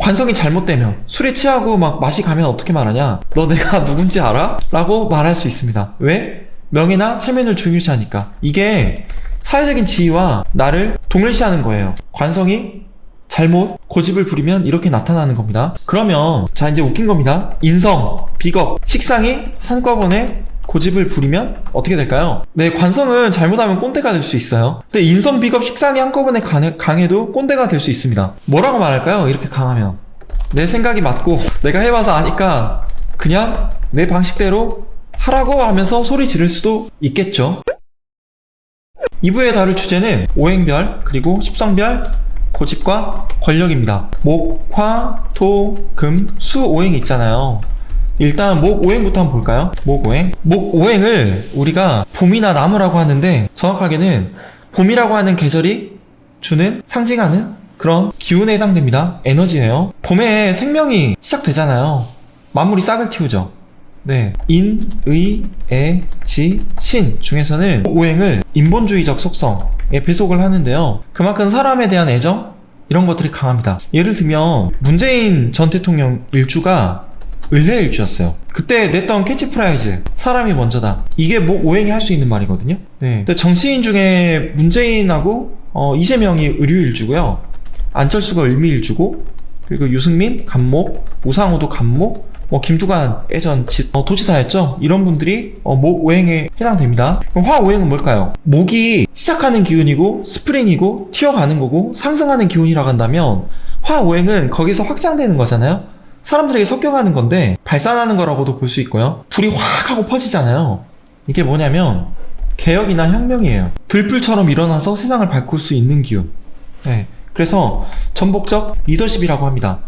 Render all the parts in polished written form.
관성이 잘못되면, 술에 취하고 막 맛이 가면 어떻게 말하냐? 너 내가 누군지 알아? 라고 말할 수 있습니다. 왜? 명예나 체면을 중요시하니까. 이게 사회적인 지위와 나를 동일시하는 거예요. 관성이 잘못 고집을 부리면 이렇게 나타나는 겁니다. 그러면 자, 이제 웃긴 겁니다. 인성, 비겁, 식상이 한꺼번에 고집을 부리면 어떻게 될까요? 네, 관성은 잘못하면 꼰대가 될 수 있어요. 근데 인성, 비겁, 식상이 한꺼번에 강해도 꼰대가 될 수 있습니다. 뭐라고 말할까요? 이렇게 강하면 내 생각이 맞고 내가 해봐서 아니까 그냥 내 방식대로 하라고 하면서 소리 지를 수도 있겠죠. 2부에 다룰 주제는 오행별 그리고 십성별 고집과 권력입니다. 목, 화, 토, 금, 수 오행이 있잖아요. 일단 목 오행부터 한번 볼까요? 목 오행. 목 오행을 우리가 봄이나 나무라고 하는데 정확하게는 봄이라고 하는 계절이 주는 상징하는 그런 기운에 해당됩니다. 에너지예요. 봄에 생명이 시작되잖아요. 만물이 싹을 틔우죠. 네, 인, 의, 애, 지, 신 중에서는 목 오행을 인본주의적 속성에 배속을 하는데요. 그만큼 사람에 대한 애정? 이런 것들이 강합니다. 예를 들면 문재인 전 대통령 일주가 을해 일주였어요. 그때 냈던 캐치프라이즈 사람이 먼저다. 이게 목 오행이 할 수 있는 말이거든요. 네. 근데 정치인 중에 문재인하고 이재명이 을유 일주고요. 안철수가 을미 일주고, 그리고 유승민 간목, 우상호도 간목, 김두관 예전 도지사였죠. 이런 분들이 목 오행에 해당됩니다. 그럼 화 오행은 뭘까요? 목이 시작하는 기운이고 스프링이고 튀어가는 거고 상승하는 기운이라고 한다면 화 오행은 거기서 확장되는 거잖아요. 사람들에게 섞여가는 건데 발산하는 거라고도 볼 수 있고요. 불이 확 하고 퍼지잖아요. 이게 뭐냐면 개혁이나 혁명이에요. 들불처럼 일어나서 세상을 바꿀 수 있는 기운. 네. 그래서 전복적 리더십이라고 합니다.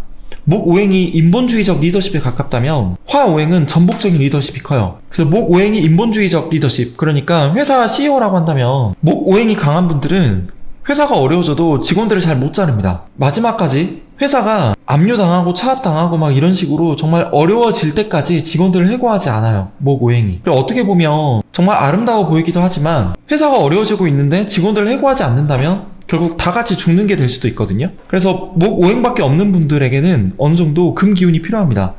목 오행이 인본주의적 리더십에 가깝다면 화 오행은 전복적인 리더십이 커요. 그래서 목 오행이 인본주의적 리더십, 그러니까 회사 CEO라고 한다면 목 오행이 강한 분들은 회사가 어려워져도 직원들을 잘 못 자릅니다. 마지막까지 회사가 압류당하고 차압당하고 막 이런 식으로 정말 어려워질 때까지 직원들을 해고하지 않아요. 목 오행이. 그리고 어떻게 보면 정말 아름다워 보이기도 하지만 회사가 어려워지고 있는데 직원들을 해고하지 않는다면 결국 다 같이 죽는 게 될 수도 있거든요. 그래서 목 오행밖에 없는 분들에게는 어느 정도 금 기운이 필요합니다.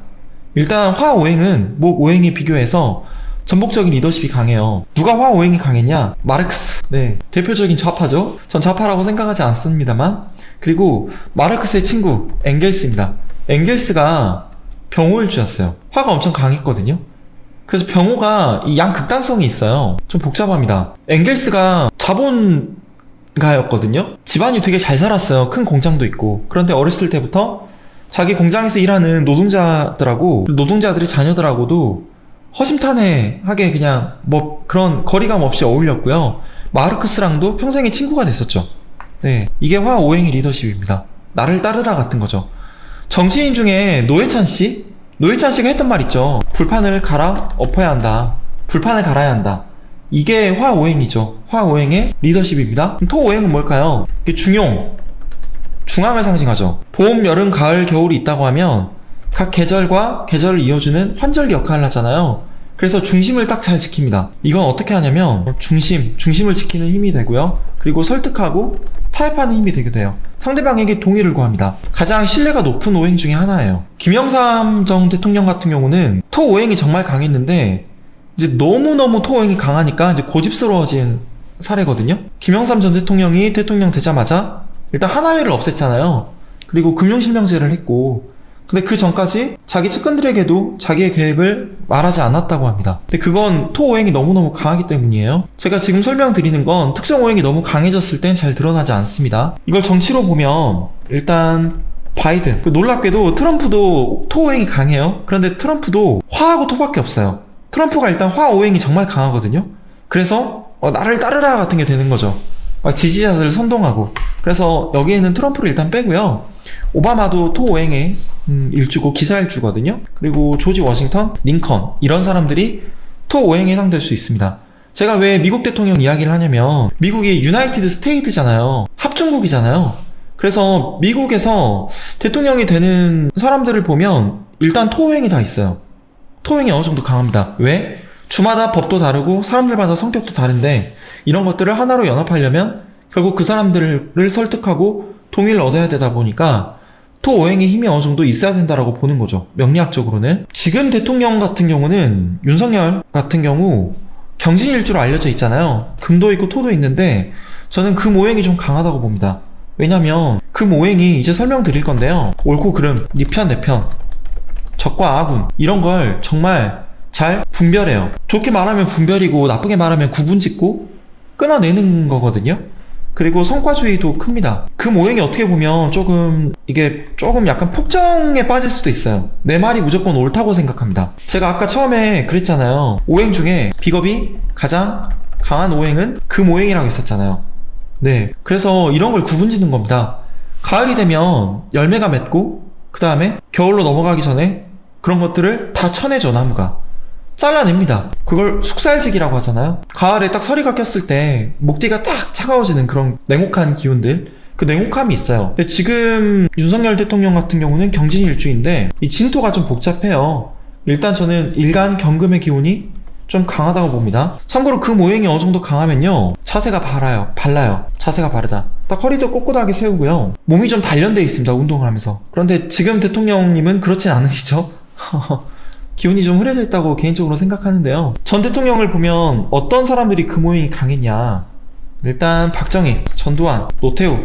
일단 화 오행은 목 오행에 비교해서 전복적인 리더십이 강해요. 누가 화 오행이 강했냐? 마르크스. 네, 대표적인 좌파죠. 전 좌파라고 생각하지 않습니다만. 그리고 마르크스의 친구 엥겔스입니다. 엥겔스가 병호일주였어요. 화가 엄청 강했거든요. 그래서 병호가 이 양극단성이 있어요. 좀 복잡합니다. 엥겔스가 자본가였거든요. 집안이 되게 잘 살았어요. 큰 공장도 있고. 그런데 어렸을 때부터 자기 공장에서 일하는 노동자들이 자녀들하고도 허심탄회하게 그냥 그런 거리감 없이 어울렸고요. 마르크스랑도 평생의 친구가 됐었죠. 네, 이게 화 오행의 리더십입니다. 나를 따르라 같은 거죠. 정치인 중에 노회찬 씨가 했던 말 있죠. 불판을 갈아 엎어야 한다. 불판을 갈아야 한다. 이게 화 오행이죠. 화 오행의 리더십입니다. 토 오행은 뭘까요? 중앙을 상징하죠. 봄, 여름, 가을, 겨울이 있다고 하면 각 계절과 계절을 이어주는 환절기 역할을 하잖아요. 그래서 중심을 딱 잘 지킵니다. 이건 어떻게 하냐면 중심을 지키는 힘이 되고요. 그리고 설득하고 타협하는 힘이 되게 돼요. 상대방에게 동의를 구합니다. 가장 신뢰가 높은 오행 중에 하나예요. 김영삼 전 대통령 같은 경우는 토 오행이 정말 강했는데 이제 너무너무 토 오행이 강하니까 이제 고집스러워진 사례거든요. 김영삼 전 대통령이 대통령 되자마자 일단 하나회를 없앴잖아요. 그리고 금융실명제를 했고, 근데 그 전까지 자기 측근들에게도 자기의 계획을 말하지 않았다고 합니다. 근데 그건 토 오행이 너무너무 강하기 때문이에요. 제가 지금 설명드리는 건 특정 오행이 너무 강해졌을 땐 잘 드러나지 않습니다. 이걸 정치로 보면 일단 바이든, 놀랍게도 트럼프도 토 오행이 강해요. 그런데 트럼프도 화하고 토밖에 없어요. 트럼프가 일단 화 오행이 정말 강하거든요. 그래서 나를 따르라 같은 게 되는 거죠. 지지자들을 선동하고. 그래서 여기에는 트럼프를 일단 빼고요. 오바마도 토 오행의 일주고 기사일주거든요. 그리고 조지 워싱턴, 링컨 이런 사람들이 토 오행에 해당될 수 있습니다. 제가 왜 미국 대통령 이야기를 하냐면 미국이 유나이티드 스테이트잖아요. 합중국이잖아요. 그래서 미국에서 대통령이 되는 사람들을 보면 일단 토 오행이 다 있어요. 토 오행이 어느 정도 강합니다. 왜? 주마다 법도 다르고 사람들마다 성격도 다른데 이런 것들을 하나로 연합하려면 결국 그 사람들을 설득하고 동의를 얻어야 되다 보니까 토 오행의 힘이 어느 정도 있어야 된다라고 보는 거죠. 명리학적으로는. 지금 대통령 같은 경우는 윤석열 같은 경우 경진일주로 알려져 있잖아요. 금도 있고 토도 있는데 저는 금 오행이 좀 강하다고 봅니다. 왜냐면 금 오행이 이제 설명드릴 건데요. 옳고 그름, 네 편, 내 편, 적과 악운 이런 걸 정말 잘 분별해요. 좋게 말하면 분별이고 나쁘게 말하면 구분짓고 끊어내는 거거든요. 그리고 성과주의도 큽니다. 금 오행이 어떻게 보면 이게 조금 약간 폭정에 빠질 수도 있어요. 내 말이 무조건 옳다고 생각합니다. 제가 아까 처음에 그랬잖아요. 오행 중에 비겁이 가장 강한 오행은 금 오행이라고 했었잖아요. 네, 그래서 이런 걸 구분짓는 겁니다. 가을이 되면 열매가 맺고 그 다음에 겨울로 넘어가기 전에 그런 것들을 다 쳐내죠. 나무가 잘라냅니다. 그걸 숙살직이라고 하잖아요. 가을에 딱 서리가 꼈을 때 목뒤가 딱 차가워지는 그런 냉혹한 기운들, 그 냉혹함이 있어요. 근데 지금 윤석열 대통령 같은 경우는 경진일주인데 이 진토가 좀 복잡해요. 일단 저는 일간 경금의 기운이 좀 강하다고 봅니다. 참고로 그 모행이 어느 정도 강하면요, 자세가 발라요. 자세가 바르다. 딱 허리도 꼿꼿하게 세우고요, 몸이 좀 단련되어 있습니다. 운동을 하면서. 그런데 지금 대통령님은 그렇진 않으시죠? 기운이 좀 흐려져 있다고 개인적으로 생각하는데요. 전 대통령을 보면 어떤 사람들이 그 모행이 강했냐. 일단 박정희, 전두환, 노태우,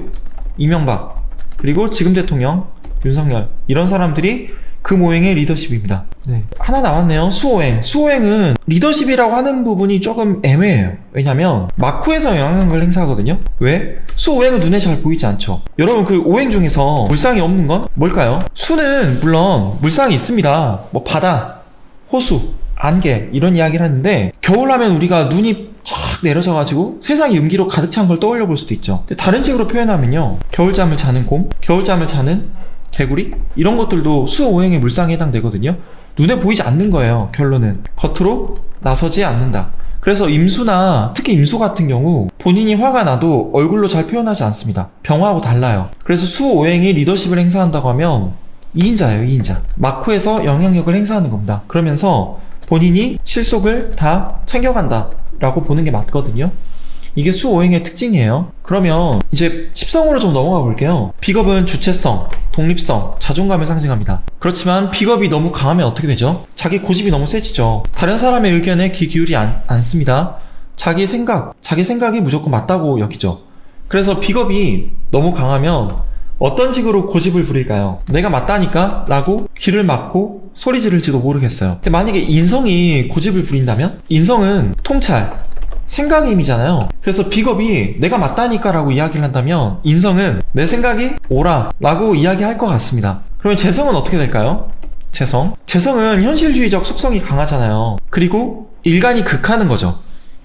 이명박, 그리고 지금 대통령 윤석열, 이런 사람들이 그 모행의 리더십입니다. 네. 하나 남았네요. 수오행. 수오행은 리더십이라고 하는 부분이 조금 애매해요. 왜냐면 마쿠에서 영향력을 행사하거든요. 왜? 수오행은 눈에 잘 보이지 않죠. 여러분, 그 오행 중에서 물상이 없는 건 뭘까요? 수는 물론 물상이 있습니다. 뭐 바다, 호수, 안개 이런 이야기를 하는데, 겨울 하면 우리가 눈이 쫙 내려져가지고 세상이 음기로 가득 찬 걸 떠올려 볼 수도 있죠. 근데 다른 식으로 표현하면요, 겨울잠을 자는 곰, 겨울잠을 자는 개구리, 이런 것들도 수오행의 물상에 해당되거든요. 눈에 보이지 않는 거예요. 결론은 겉으로 나서지 않는다. 그래서 임수나 특히 임수 같은 경우 본인이 화가 나도 얼굴로 잘 표현하지 않습니다. 병화하고 달라요. 그래서 수오행이 리더십을 행사한다고 하면 2인자예요. 2인자. 마쿠에서 영향력을 행사하는 겁니다. 그러면서 본인이 실속을 다 챙겨간다 라고 보는 게 맞거든요. 이게 수오행의 특징이에요. 그러면 이제 십성으로 좀 넘어가 볼게요. 비겁은 주체성, 독립성, 자존감을 상징합니다. 그렇지만 비겁이 너무 강하면 어떻게 되죠? 자기 고집이 너무 세지죠. 다른 사람의 의견에 귀 기울이지 않습니다. 자기 생각이 무조건 맞다고 여기죠. 그래서 비겁이 너무 강하면 어떤 식으로 고집을 부릴까요? 내가 맞다니까? 라고 귀를 막고 소리 지를지도 모르겠어요. 근데 만약에 인성이 고집을 부린다면? 인성은 통찰, 생각의 힘이잖아요. 그래서 비겁이 내가 맞다니까 라고 이야기를 한다면 인성은 내 생각이 옳아 라고 이야기할 것 같습니다. 그러면 재성은 어떻게 될까요? 재성은 현실주의적 속성이 강하잖아요. 그리고 일간이 극하는 거죠.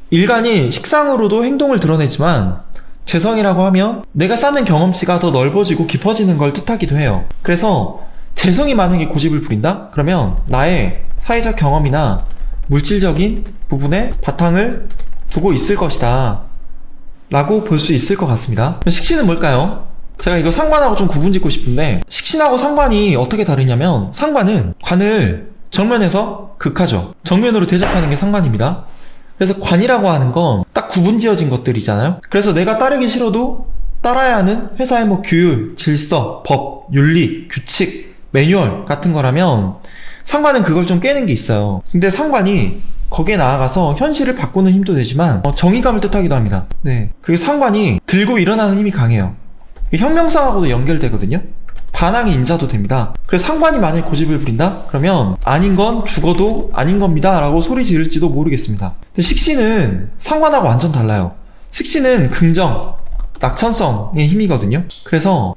일간이 식상으로도 행동을 드러내지만 재성이라고 하면 내가 쌓는 경험치가 더 넓어지고 깊어지는 걸 뜻하기도 해요. 그래서 재성이 만약에 고집을 부린다? 그러면 나의 사회적 경험이나 물질적인 부분에 바탕을 두고 있을 것이다 라고 볼 수 있을 것 같습니다. 식신은 뭘까요? 제가 이거 상관하고 좀 구분 짓고 싶은데, 식신하고 상관이 어떻게 다르냐면, 상관은 관을 정면에서 극하죠. 정면으로 대적하는 게 상관입니다. 그래서 관이라고 하는 건 딱 구분 지어진 것들이잖아요. 그래서 내가 따르기 싫어도 따라야 하는 회사의 뭐 규율, 질서, 법, 윤리, 규칙, 매뉴얼 같은 거라면 상관은 그걸 좀 깨는 게 있어요. 근데 상관이 거기에 나아가서 현실을 바꾸는 힘도 되지만 정의감을 뜻하기도 합니다. 네. 그리고 상관이 들고 일어나는 힘이 강해요. 혁명상하고도 연결되거든요. 반항의 인자도 됩니다. 그래서 상관이 만약에 고집을 부린다? 그러면 아닌 건 죽어도 아닌 겁니다 라고 소리 지를지도 모르겠습니다. 근데 식신은 상관하고 완전 달라요. 식신은 긍정, 낙천성의 힘이거든요. 그래서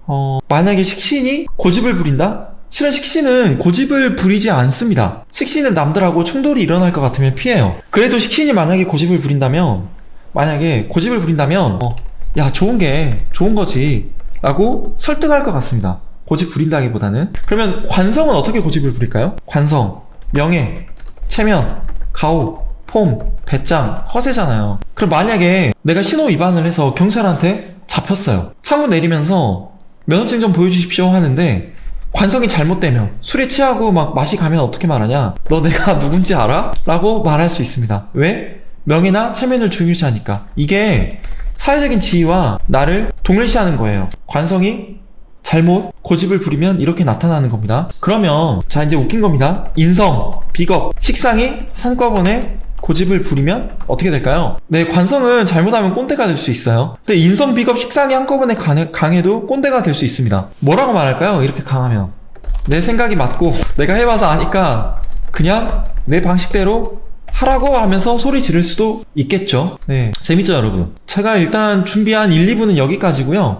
만약에 식신이 고집을 부린다? 실은 식신은 고집을 부리지 않습니다. 식신은 남들하고 충돌이 일어날 것 같으면 피해요. 그래도 식신이 만약에 고집을 부린다면 야, 좋은 거지 라고 설득할 것 같습니다. 고집 부린다기보다는. 그러면 관성은 어떻게 고집을 부릴까요? 관성, 명예, 체면, 가오, 폼, 배짱, 허세잖아요. 그럼 만약에 내가 신호 위반을 해서 경찰한테 잡혔어요. 창문 내리면서 면허증 좀 보여주십시오 하는데 관성이 잘못되면, 술에 취하고 막 맛이 가면 어떻게 말하냐? 너 내가 누군지 알아? 라고 말할 수 있습니다. 왜? 명예나 체면을 중요시하니까. 이게 사회적인 지위와 나를 동일시하는 거예요. 관성이 잘못 고집을 부리면 이렇게 나타나는 겁니다. 그러면 자 이제 웃긴 겁니다. 인성, 비겁, 식상이 한꺼번에 고집을 부리면 어떻게 될까요? 네, 관성은 잘못하면 꼰대가 될 수 있어요. 근데 인성, 비겁, 식상이 한꺼번에 강해도 꼰대가 될 수 있습니다. 뭐라고 말할까요? 이렇게 강하면 내 생각이 맞고 내가 해봐서 아니까 그냥 내 방식대로 하라고 하면서 소리 지를 수도 있겠죠. 네, 재밌죠 여러분? 제가 일단 준비한 1, 2부는 여기까지고요.